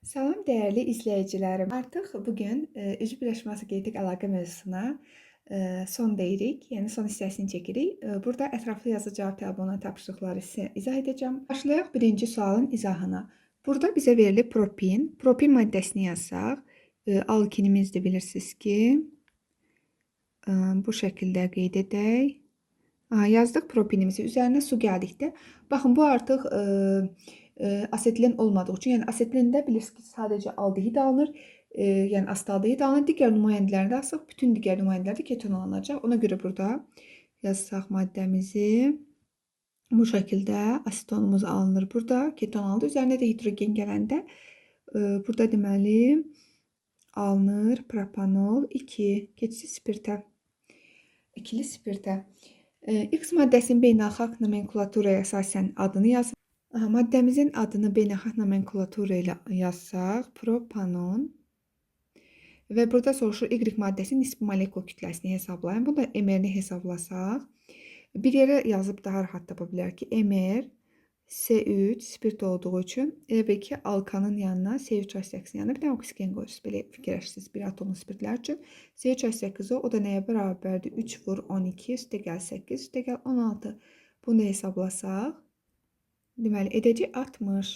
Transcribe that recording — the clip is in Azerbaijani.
Salam dəyərli izləyicilərim. Artıq bu gün üzv birləşməsi qeydiyyat əlaqə mövzusuna son deyirik. Yəni son hissəsini çəkirik. Burada ətraflı yazı cavab təlimatına tapşırıqları sizə izah edəcəm. Başlayaq birinci sualın izahına. Burada bizə verilib propin. Propin maddəsini yazsaq, alkinimiz də bilirsiniz ki, bu şəkildə qeyd edək. Yazdıq propinimizi. Üzərinə su gəldikdə, baxın bu artıq asetilen olmadığı üçün, yəni asetilində bilirsiniz ki, sadəcə aldehid alınır, yəni astaldehid alınır. Digər nümayəndələrdə alsaq, bütün digər nümayəndələrdə keton alınacaq. Ona görə burada yazsaq maddəmizi bu şəkildə asetonumuz alınır. Burada keton alınır. Üzərinə də hidrogen gələndə burada deməli alınır propanol 2 keçici spirtə, ikili spirtə. X maddəsinin beynəlxalq nomenklaturaya əsasən adını yazın. Maddəmizin adını beynəlxalq nomenklatura ilə yazsaq, propanon və burada soruşur Y maddəsinin nisbi molekul kütləsini hesablayın. Bunu da MR-ni hesablasaq, bir yerə yazıb daha rahat tapa bilər ki, MR C3 spirt olduğu üçün elə bil ki, alkanın yanına C3H8-in yanına bir dənə oksigen qoyursunuz. Belə fikirləşirsiniz bir atomlu spirtlər üçün. C3H8 o da nəyə bərabərdir? 3 vur 12, üstə gəl 8, üstə gəl 16. Bunu da hesablasaq, deməli edəcək 60.